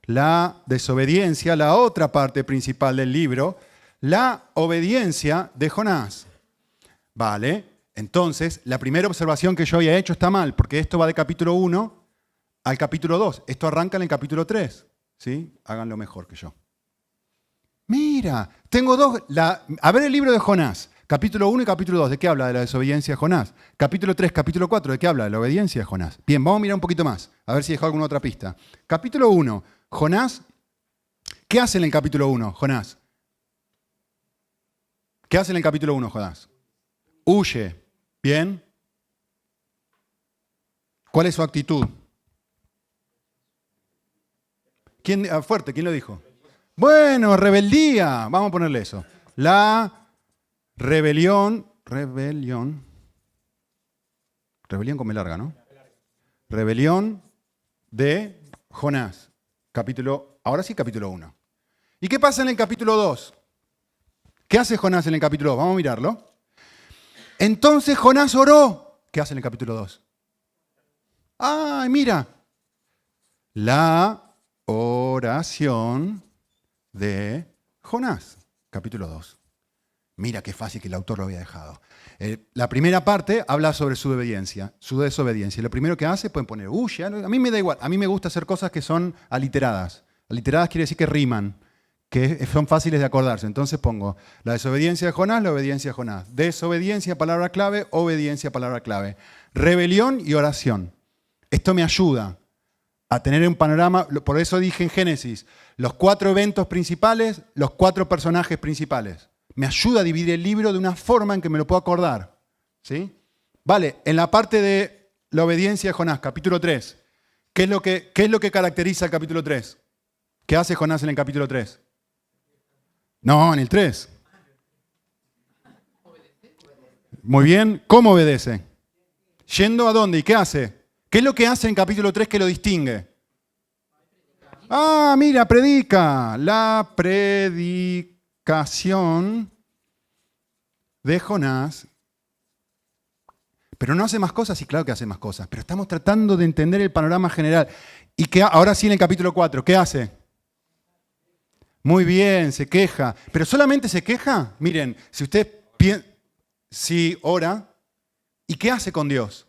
la desobediencia, la otra parte principal del libro, la obediencia de Jonás. Vale, entonces la primera observación que yo había hecho está mal, porque esto va de capítulo 1 al capítulo 2. Esto arranca en el capítulo 3. ¿Sí? Háganlo mejor que yo. Mira, tengo dos. A ver el libro de Jonás. Capítulo 1 y capítulo 2. ¿De qué habla? De la desobediencia de Jonás. Capítulo 3, capítulo 4. ¿De qué habla? De la obediencia de Jonás. Bien, vamos a mirar un poquito más. A ver si dejó alguna otra pista. Capítulo 1. Jonás. ¿Qué hace en el capítulo 1, Jonás? ¿Qué hace en el capítulo 1, Jonás? Huye. ¿Bien? ¿Cuál es su actitud? Fuerte, ¿quién lo dijo? Bueno, rebeldía. Vamos a ponerle eso. La rebelión con B larga, ¿no? Rebelión de Jonás. Ahora sí, capítulo 1. ¿Y qué pasa en el capítulo 2? ¿Qué hace Jonás en el capítulo 2? Vamos a mirarlo. Entonces Jonás oró. ¿Qué hace en el capítulo 2? ¡Ay, mira! La oración de Jonás. Capítulo 2. Mira qué fácil que el autor lo había dejado. La primera parte habla sobre su obediencia, su desobediencia. Lo primero que hace, pueden poner, huye. A mí me da igual. A mí me gusta hacer cosas que son aliteradas. Aliteradas quiere decir que riman, que son fáciles de acordarse. Entonces pongo la desobediencia de Jonás, la obediencia de Jonás. Desobediencia, palabra clave, obediencia, palabra clave. Rebelión y oración. Esto me ayuda a tener un panorama, por eso dije en Génesis, los 4 eventos principales, los 4 personajes principales. Me ayuda a dividir el libro de una forma en que me lo puedo acordar. ¿Sí? Vale, en la parte de la obediencia de Jonás, capítulo 3, ¿qué es lo que caracteriza el capítulo 3? ¿Qué hace Jonás en el capítulo 3? No, en el 3. Muy bien. ¿Cómo obedece? ¿Yendo a dónde? ¿Y qué hace? ¿Qué es lo que hace en capítulo 3 que lo distingue? Ah, mira, predica. La predicación de Jonás. Pero no hace más cosas, sí, claro que hace más cosas, pero estamos tratando de entender el panorama general. Y que ahora sí en el capítulo 4, ¿qué hace? Muy bien, se queja. ¿Pero solamente se queja? Miren, si usted piensa, si ora, ¿y qué hace con Dios?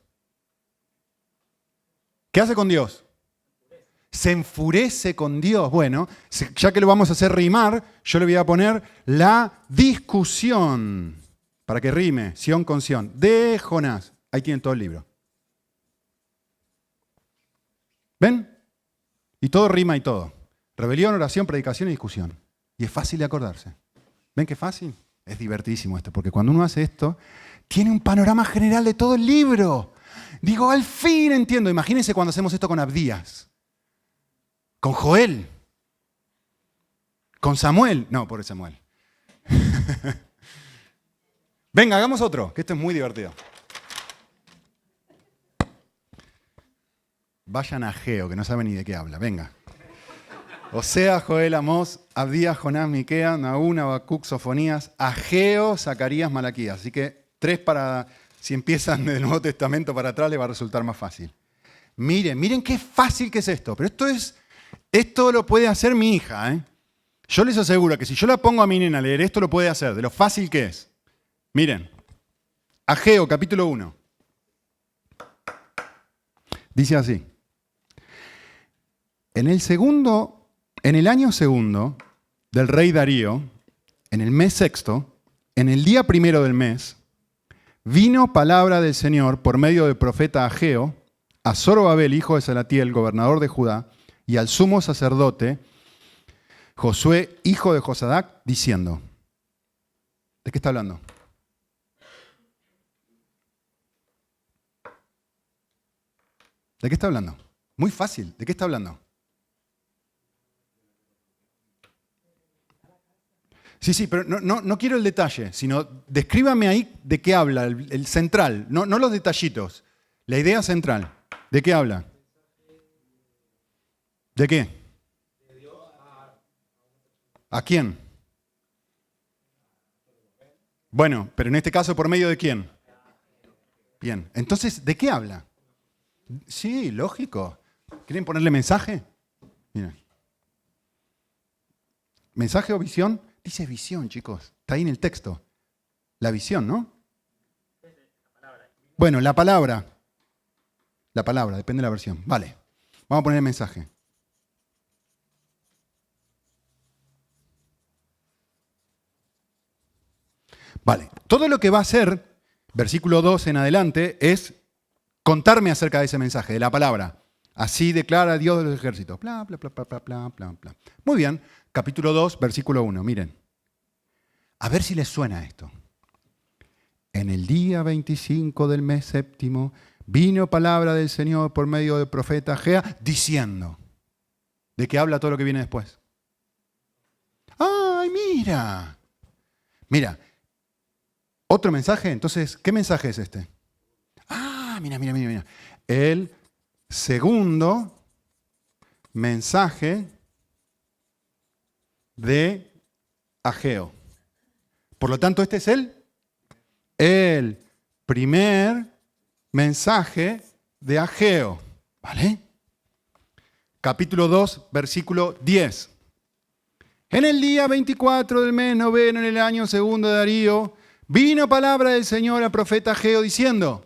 ¿Qué hace con Dios? Se enfurece con Dios. Bueno, ya que lo vamos a hacer rimar, yo le voy a poner la discusión, para que rime, Sión con Sión, de Jonás. Ahí tienen todo el libro. ¿Ven? Y todo rima y todo. Rebelión, oración, predicación y discusión. Y es fácil de acordarse. ¿Ven qué fácil? Es divertísimo esto, porque cuando uno hace esto, tiene un panorama general de todo el libro. Digo, al fin entiendo. Imagínense cuando hacemos esto con Abdías, con Joel, con Samuel. No, pobre Samuel. Venga, hagamos otro, que esto es muy divertido. Vayan a Ageo, que no saben ni de qué habla. Venga. Oseas, Joel, Amós, Abdías, Jonás, Miqueas, Nahum, Habacuc, Sofonías, Ageo, Zacarías, Malaquías. Así que 3 para, si empiezan del Nuevo Testamento para atrás, les va a resultar más fácil. Miren qué fácil que es esto. Pero esto lo puede hacer mi hija, ¿eh? Yo les aseguro que si yo la pongo a mi nena a leer esto, lo puede hacer, de lo fácil que es. Miren, Ageo, capítulo 1. Dice así. En el año segundo del rey Darío, en el mes sexto, en el día primero del mes, vino palabra del Señor por medio del profeta Ageo a Zorobabel, hijo de Salatiel, gobernador de Judá, y al sumo sacerdote Josué, hijo de Josadac, diciendo. ¿De qué está hablando? ¿De qué está hablando? Muy fácil. ¿De qué está hablando? Sí, pero no quiero el detalle, sino descríbame ahí de qué habla, el central, no los detallitos, la idea central. ¿De qué habla? ¿De qué? ¿A quién? Bueno, pero en este caso, ¿por medio de quién? Bien, entonces, ¿de qué habla? Sí, lógico. ¿Quieren ponerle mensaje? Miren. ¿Mensaje o visión? Dice visión, chicos. Está ahí en el texto. La visión, ¿no? Bueno, la palabra. La palabra, depende de la versión. Vale. Vamos a poner el mensaje. Vale. Todo lo que va a hacer, versículo 2 en adelante, es contarme acerca de ese mensaje, de la palabra. Así declara Dios de los ejércitos. Bla, bla, bla, bla, bla, bla, bla, bla. Muy bien. Capítulo 2, versículo 1. Miren. A ver si les suena esto. En el día 25 del mes séptimo vino palabra del Señor por medio del profeta Ageo diciendo. ¿De qué habla todo lo que viene después? ¡Ay, mira! Mira. ¿Otro mensaje? Entonces, ¿qué mensaje es este? Ah, mira. El segundo mensaje de Ageo. Por lo tanto, este es el primer mensaje de Ageo. ¿Vale? Capítulo 2, versículo 10. En el día 24 del mes noveno, en el año segundo de Darío, vino palabra del Señor al profeta Ageo diciendo.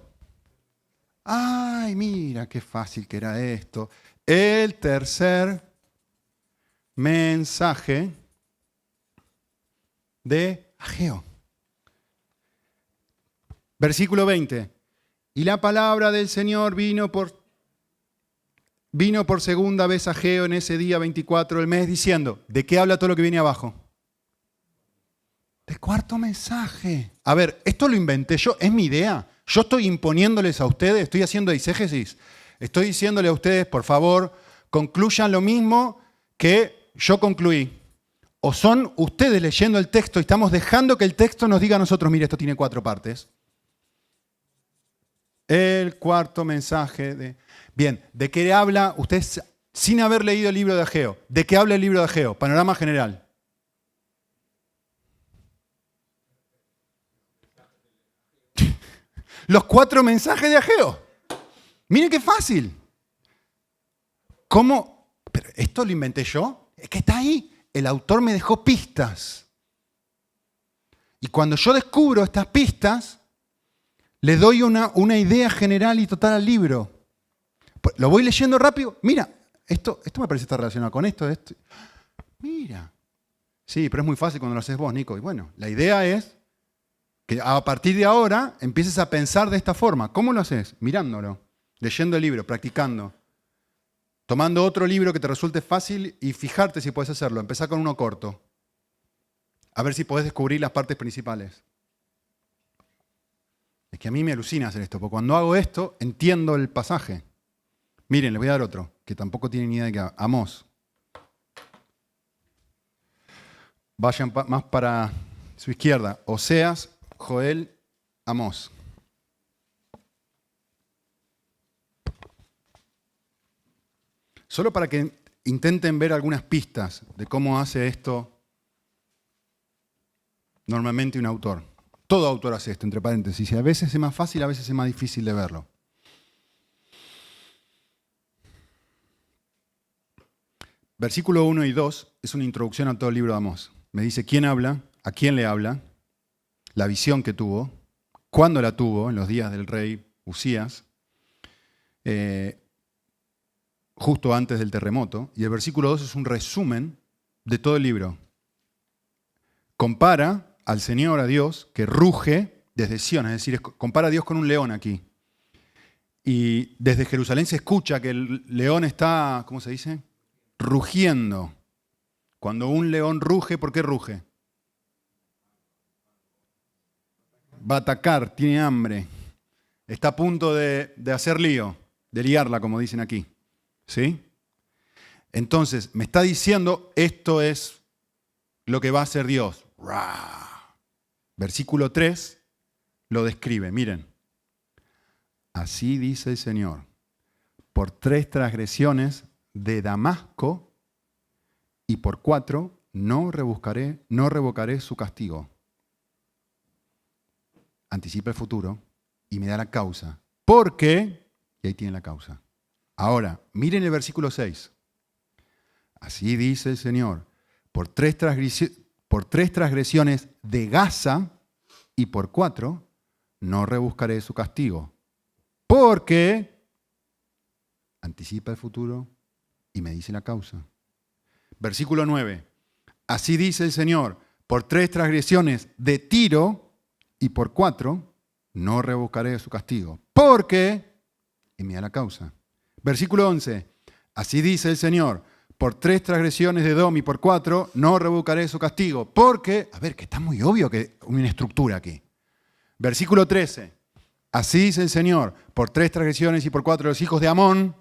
Ay, mira qué fácil que era esto. El tercer mensaje de Ageo. Versículo 20. Y la palabra del Señor vino por segunda vez a Ageo en ese día 24 del mes diciendo. ¿De qué habla todo lo que viene abajo? De cuarto mensaje. A ver, esto lo inventé yo, es mi idea. Yo estoy imponiéndoles a ustedes, estoy haciendo eisegesis. Estoy diciéndole a ustedes, por favor, concluyan lo mismo que yo concluí. o son ustedes leyendo el texto y estamos dejando que el texto nos diga a nosotros, mire, esto tiene 4 partes. El cuarto mensaje de... Bien, ¿de qué habla? Ustedes, sin haber leído el libro de Ageo, ¿de qué habla el libro de Ageo? Panorama general. Los 4 mensajes de Ageo. Miren qué fácil. ¿Cómo? ¿Pero esto lo inventé yo? Es que está ahí. El autor me dejó pistas. Y cuando yo descubro estas pistas, le doy una idea general y total al libro. Lo voy leyendo rápido. Mira, esto me parece estar relacionado con esto. Mira. Sí, pero es muy fácil cuando lo haces vos, Nico. Y bueno, la idea es que a partir de ahora empieces a pensar de esta forma. ¿Cómo lo haces? Mirándolo, leyendo el libro, practicando. Tomando otro libro que te resulte fácil y fijarte si puedes hacerlo. Empezá con uno corto. A ver si podés descubrir las partes principales. Es que a mí me alucina hacer esto, porque cuando hago esto, entiendo el pasaje. Miren, les voy a dar otro, que tampoco tienen ni idea de qué. Amós. Vayan más para su izquierda. Oseas, Joel, Amós. Solo para que intenten ver algunas pistas de cómo hace esto normalmente un autor. Todo autor hace esto, entre paréntesis. Y a veces es más fácil, a veces es más difícil de verlo. Versículo 1 y 2 es una introducción a todo el libro de Amós. Me dice quién habla, a quién le habla, la visión que tuvo, cuándo la tuvo, en los días del rey Usías, justo antes del terremoto. Y el versículo 2 es un resumen de todo el libro. Compara al Señor, a Dios, que ruge desde Sion, es decir, compara a Dios con un león aquí. Y desde Jerusalén se escucha que el león está, ¿cómo se dice? Rugiendo. Cuando un león ruge, ¿por qué ruge? Va a atacar, tiene hambre. Está a punto de hacer lío, de liarla, como dicen aquí. ¿Sí? Entonces, me está diciendo, esto es lo que va a hacer Dios. Versículo 3 lo describe, miren. Así dice el Señor, por 3 transgresiones de Damasco y por 4 no revocaré su castigo. Anticipa el futuro y me da la causa. Porque, y ahí tiene la causa. Ahora, miren el versículo 6. Así dice el Señor, por 3 transgresiones de Gaza y por 4 no rebuscaré su castigo. Porque anticipa el futuro y me dice la causa. Versículo 9. Así dice el Señor, por 3 transgresiones de Tiro y por 4 no rebuscaré su castigo. Porque, y me da la causa. Versículo 11. Así dice el Señor, por 3 transgresiones de Edom y por 4 no revocaré su castigo. Porque, a ver, que está muy obvio que hay una estructura aquí. Versículo 13. Así dice el Señor, por 3 transgresiones y por 4 de los hijos de Amón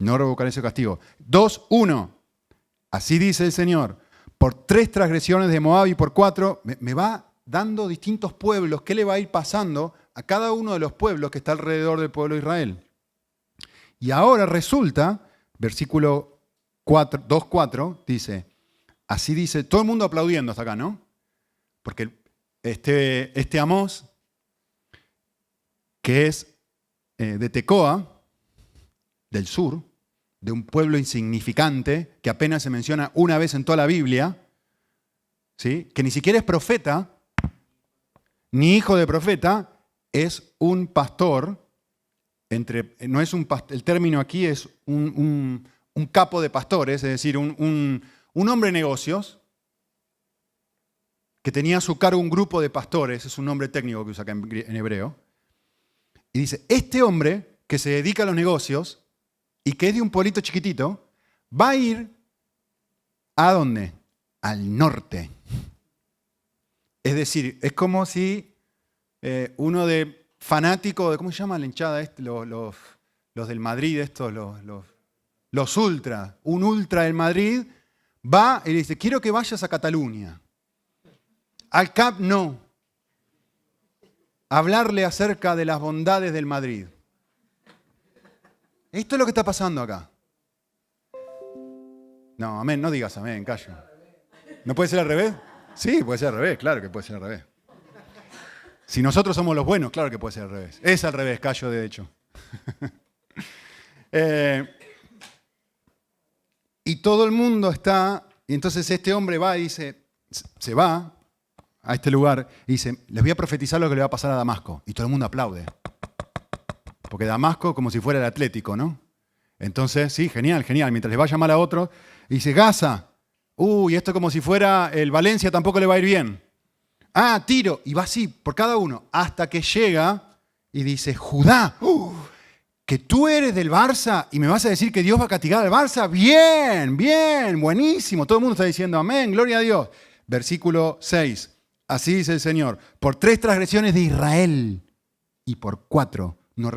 no revocaré su castigo. 2:1. Así dice el Señor, por 3 transgresiones de Moab y por 4, me va dando distintos pueblos. ¿Qué le va a ir pasando a cada uno de los pueblos que está alrededor del pueblo de Israel? Y ahora resulta, versículo 2:4, dice, así dice, todo el mundo aplaudiendo hasta acá, ¿no? Porque este Amós, que es de Tecoa, del sur, de un pueblo insignificante, que apenas se menciona una vez en toda la Biblia, ¿sí? Que ni siquiera es profeta, ni hijo de profeta, es un pastor. No es el término aquí es un capo de pastores, es decir, un hombre de negocios que tenía a su cargo un grupo de pastores, es un nombre técnico que usa acá en hebreo, y dice, este hombre que se dedica a los negocios y que es de un pueblito chiquitito, va a ir ¿a dónde? Al norte. Es decir, es como si uno de fanático de, ¿cómo se llama la hinchada? Los del Madrid, estos, los ultras. Un ultra del Madrid Va y le dice, quiero que vayas a Cataluña. Al Camp Nou. Hablarle acerca de las bondades del Madrid. Esto es lo que está pasando acá. No, amén, no digas amén, callo. ¿No puede ser al revés? Sí, puede ser al revés, claro que puede ser al revés. Si nosotros somos los buenos, claro que puede ser al revés. Es al revés, callo de hecho. Y todo el mundo está, y entonces este hombre va y dice, se va a este lugar y dice, les voy a profetizar lo que le va a pasar a Damasco. Y todo el mundo aplaude. Porque Damasco como si fuera el Atlético, ¿no? Entonces, sí, genial, genial. Mientras le va a llamar a otro, y dice, Gaza. Uy, esto como si fuera el Valencia, tampoco le va a ir bien. Ah, Tiro. Y va así, por cada uno. Hasta que llega y dice, Judá, que tú eres del Barça y me vas a decir que Dios va a castigar al Barça. Bien, bien, buenísimo. Todo el mundo está diciendo amén, gloria a Dios. Versículo 6. Así dice el Señor. Por 3 transgresiones de Israel y por 4 no...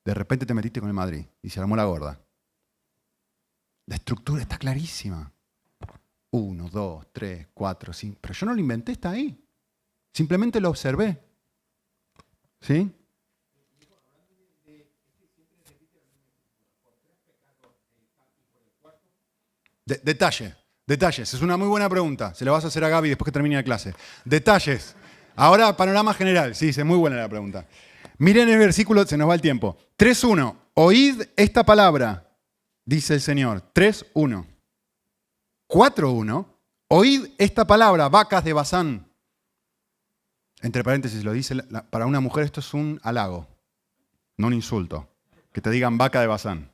De repente te metiste con el Madrid y se armó la gorda. La estructura está clarísima. 1, 2, 3, 4, 5. Pero yo no lo inventé, está ahí. Simplemente lo observé. ¿Sí? Detalles. Es una muy buena pregunta. Se la vas a hacer a Gaby después que termine la clase. Detalles. Ahora, panorama general. Sí, es muy buena la pregunta. Miren el versículo, se nos va el tiempo. 3.1. Oíd esta palabra, dice el Señor. 3.1. 4.1. Oíd esta palabra, vacas de Basán. Entre paréntesis, lo dice, para una mujer esto es un halago, no un insulto. Que te digan vaca de Basán.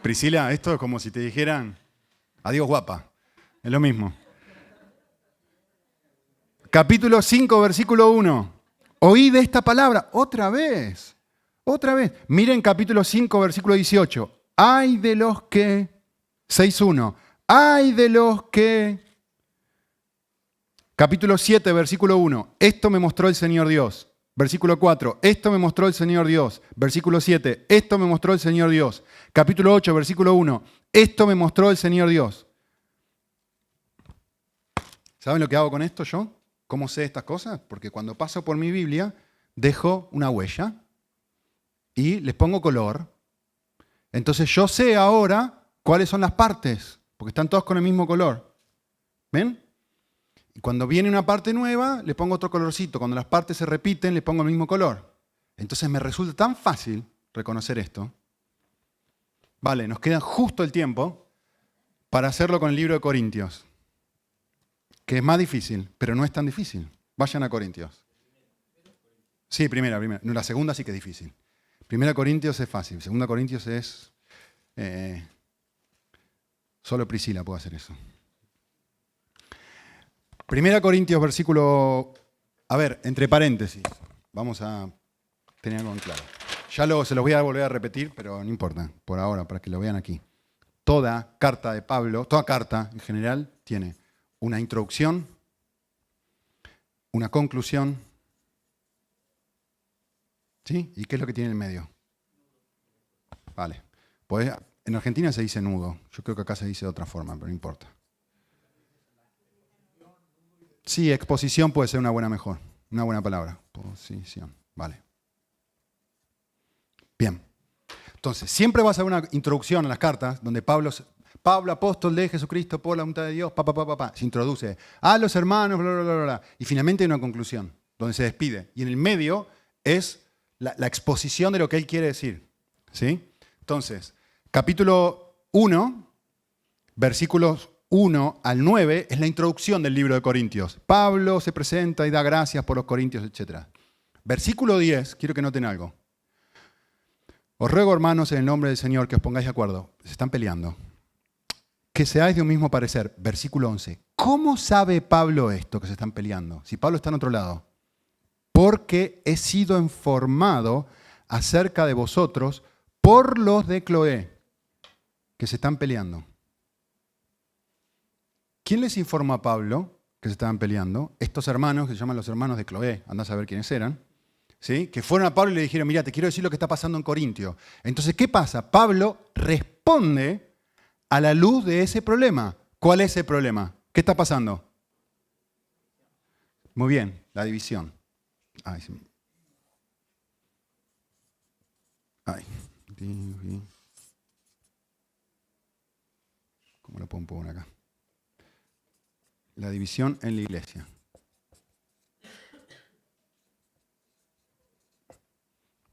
Priscila, esto es como si te dijeran, adiós guapa. Es lo mismo. Capítulo 5, versículo 1. Oíd esta palabra, otra vez. Miren capítulo 5, versículo 18. Ay de los que, 6.1. Ay de los que, capítulo 7, versículo 1. Esto me mostró el Señor Dios. Versículo 4. Esto me mostró el Señor Dios. Versículo 7. Esto me mostró el Señor Dios. Capítulo 8, versículo 1. Esto me mostró el Señor Dios. ¿Saben lo que hago con esto yo? ¿Cómo sé estas cosas? Porque cuando paso por mi Biblia, dejo una huella y les pongo color. Entonces yo sé ahora cuáles son las partes, porque están todas con el mismo color. ¿Ven? Y cuando viene una parte nueva, le pongo otro colorcito. Cuando las partes se repiten, le pongo el mismo color. Entonces me resulta tan fácil reconocer esto. Vale, nos queda justo el tiempo para hacerlo con el libro de Corintios. Que es más difícil, pero no es tan difícil. Vayan a Corintios. Sí, primera. No, la segunda sí que es difícil. Primera Corintios es fácil. Segunda Corintios es... solo Priscila puede hacer eso. Primera Corintios, versículo... A ver, entre paréntesis. Vamos a tener algo en claro. Ya luego se los voy a volver a repetir, pero no importa. Por ahora, para que lo vean aquí. Toda carta de Pablo, toda carta en general, tiene una introducción, una conclusión, ¿sí? ¿Y qué es lo que tiene en el medio? Vale. Pues en Argentina se dice nudo. Yo creo que acá se dice de otra forma, pero no importa. Sí, exposición puede ser una buena palabra. Posición. Vale. Bien. Entonces, siempre vas a ver una introducción a las cartas donde Pablo, apóstol de Jesucristo por la voluntad de Dios, se introduce a los hermanos, bla, bla, bla, bla. Y finalmente hay una conclusión, donde se despide. Y en el medio es la exposición de lo que él quiere decir. ¿Sí? Entonces, capítulo 1, versículos 1 al 9, es la introducción del libro de Corintios. Pablo se presenta y da gracias por los corintios, etc. Versículo 10, quiero que noten algo. Os ruego, hermanos, en el nombre del Señor, que os pongáis de acuerdo. Se están peleando. Que seáis de un mismo parecer. Versículo 11. ¿Cómo sabe Pablo esto que se están peleando? Si Pablo está en otro lado. Porque he sido informado acerca de vosotros por los de Cloé, que se están peleando. ¿Quién les informó a Pablo que se estaban peleando? Estos hermanos, que se llaman los hermanos de Cloé, andá a saber quiénes eran, ¿sí? Que fueron a Pablo y le dijeron, mira, te quiero decir lo que está pasando en Corintio. Entonces, ¿qué pasa? Pablo responde a la luz de ese problema. ¿Cuál es el problema? ¿Qué está pasando? Muy bien, la división. Ay, ¿cómo lo puedo poner acá? La división en la iglesia.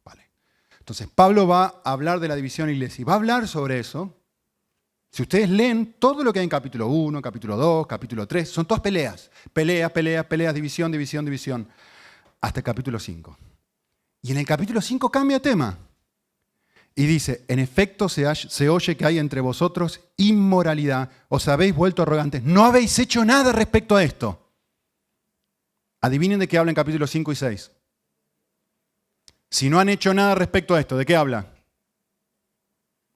Vale. Entonces, Pablo va a hablar de la división en la iglesia y va a hablar sobre eso. Si ustedes leen todo lo que hay en capítulo 1, capítulo 2, capítulo 3, son todas peleas. Peleas, peleas, peleas, división, división, división. Hasta el capítulo 5. Y en el capítulo 5 cambia tema. Y dice, en efecto se oye que hay entre vosotros inmoralidad, os habéis vuelto arrogantes, no habéis hecho nada respecto a esto. Adivinen de qué habla en capítulos 5 y 6. Si no han hecho nada respecto a esto, ¿de qué habla?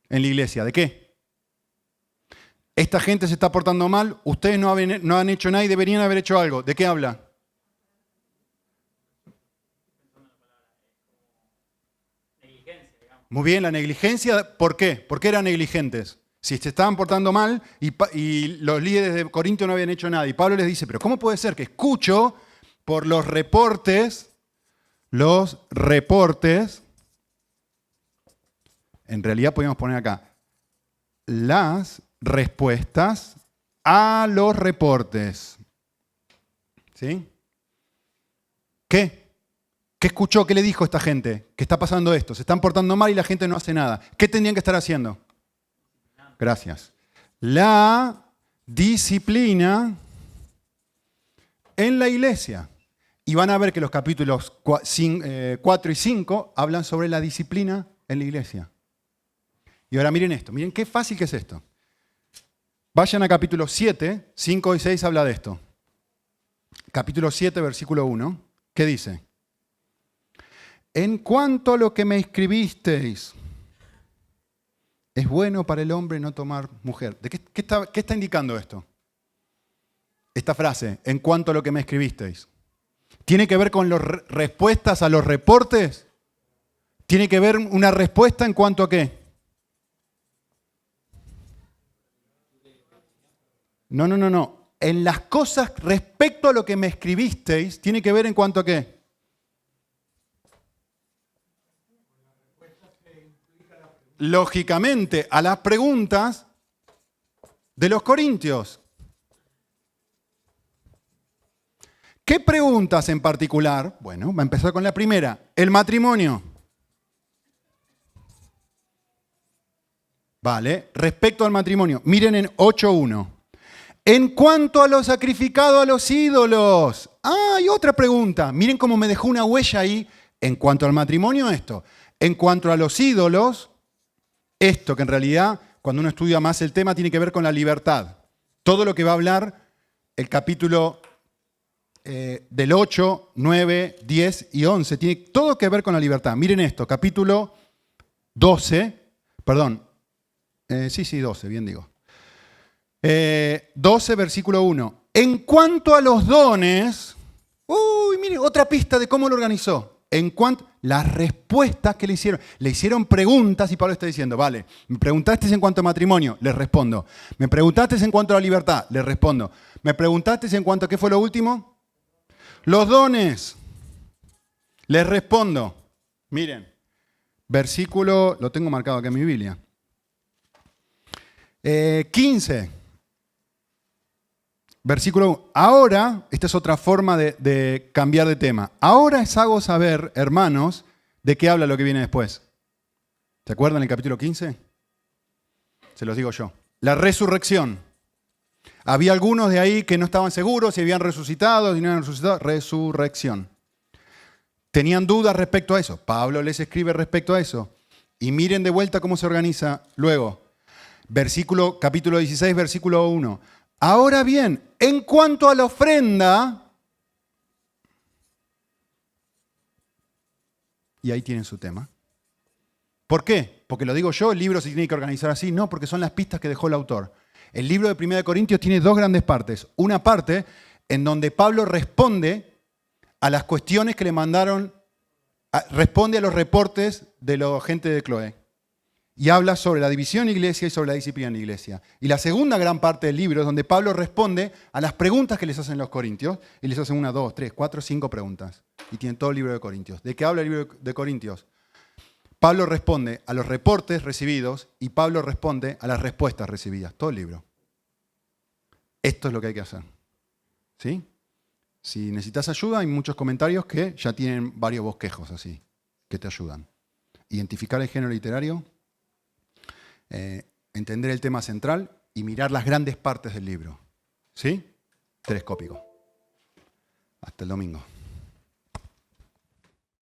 En la iglesia, ¿de qué? Esta gente se está portando mal, ustedes no han hecho nada y deberían haber hecho algo. ¿De qué habla? Muy bien, la negligencia, ¿por qué? ¿Por qué eran negligentes? Si se estaban portando mal y los líderes de Corinto no habían hecho nada. Y Pablo les dice, pero ¿cómo puede ser que escucho por los reportes, en realidad podríamos poner acá, las respuestas a los reportes? ¿Sí? ¿Qué? ¿Qué escuchó? ¿Qué le dijo esta gente? Que está pasando esto. Se están portando mal y la gente no hace nada. ¿Qué tendrían que estar haciendo? Gracias. La disciplina en la iglesia. Y van a ver que los capítulos 4 y 5 hablan sobre la disciplina en la iglesia. Y ahora miren esto. Miren qué fácil que es esto. Vayan a capítulo 7, 5 y 6 habla de esto. Capítulo 7, versículo 1. ¿Qué dice? En cuanto a lo que me escribisteis, es bueno para el hombre no tomar mujer. ¿De qué está indicando esto? Esta frase, en cuanto a lo que me escribisteis. ¿Tiene que ver con las respuestas a los reportes? ¿Tiene que ver una respuesta en cuanto a qué? No. En las cosas respecto a lo que me escribisteis, ¿tiene que ver en cuanto a qué? Lógicamente, a las preguntas de los corintios. ¿Qué preguntas en particular? Bueno, va a empezar con la primera. El matrimonio. Vale, respecto al matrimonio. Miren en 8.1. En cuanto a lo sacrificado a los ídolos. Ah, y otra pregunta. Miren cómo me dejó una huella ahí. En cuanto al matrimonio, esto. En cuanto a los ídolos, esto que en realidad, cuando uno estudia más el tema, tiene que ver con la libertad. Todo lo que va a hablar el capítulo del 8, 9, 10 y 11, tiene todo que ver con la libertad. Miren esto, capítulo 12, perdón, 12, bien digo. 12, versículo 1. En cuanto a los dones, miren, otra pista de cómo lo organizó. En cuanto las respuestas que le hicieron preguntas y Pablo está diciendo, vale, me preguntaste en cuanto a matrimonio, les respondo. Me preguntaste en cuanto a la libertad, les respondo. Me preguntaste en cuanto a qué fue lo último. Los dones, les respondo. Miren, versículo, lo tengo marcado acá en mi Biblia. 15. Versículo 1. Ahora, esta es otra forma de cambiar de tema. Ahora os hago saber, hermanos, de qué habla lo que viene después. ¿Se acuerdan el capítulo 15? Se los digo yo. La resurrección. Había algunos de ahí que no estaban seguros si habían resucitado, si no habían resucitado. Resurrección. Tenían dudas respecto a eso. Pablo les escribe respecto a eso. Y miren de vuelta cómo se organiza luego. Capítulo 16, versículo 1. Ahora bien, en cuanto a la ofrenda, y ahí tienen su tema. ¿Por qué? Porque lo digo yo, el libro se tiene que organizar así. No, porque son las pistas que dejó el autor. El libro de 1 Corintios tiene dos grandes partes. Una parte en donde Pablo responde a las cuestiones que le mandaron, responde a los reportes de la gente de Cloé. y habla sobre la división en la iglesia y sobre la disciplina en la iglesia. Y la segunda gran parte del libro es donde Pablo responde a las preguntas que les hacen los corintios, y les hacen 1, 2, 3, 4, 5 preguntas. Y tienen todo el libro de Corintios. ¿De qué habla el libro de Corintios? Pablo responde a los reportes recibidos y Pablo responde a las respuestas recibidas. Todo el libro. Esto es lo que hay que hacer. ¿Sí? Si necesitas ayuda, hay muchos comentarios que ya tienen varios bosquejos así, que te ayudan. Identificar el género literario, entender el tema central y mirar las grandes partes del libro. ¿Sí? Telescópico. Hasta el domingo.